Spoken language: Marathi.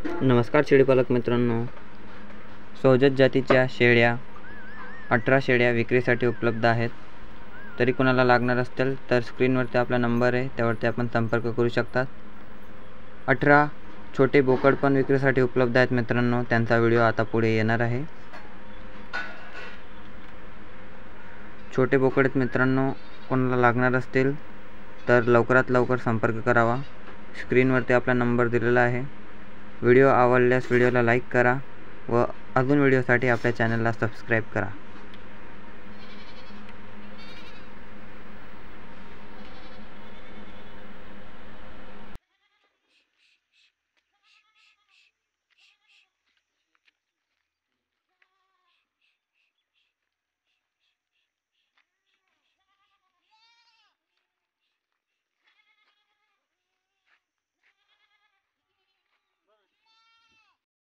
नमस्कार शेळीपालक मित्रांनो, सोजत जातीच्या शेळ्या 18 शेळ्या विक्रीसाठी उपलब्ध आहेत। तरी कोणाला लागणार असतील तर स्क्रीनवरती आपला नंबर आहे, त्यावरती आपण संपर्क करू शकता। 18 छोटे बोकड पण विक्रीसाठी उपलब्ध आहेत मित्रांनो, त्यांचा व्हिडिओ आता पुढे येणार आहे। छोटे बोकड आहेत मित्रांनो, कोणाला लागणार असतील तर लवकरात लवकर संपर्क करावा। स्क्रीनवरती आपला नंबर दिलेला आहे। व्हिडिओ आवडल्यास व्हिडिओला लाईक करा व अजून व्हिडिओसाठी आपल्या चॅनलला सबस्क्राईब करा।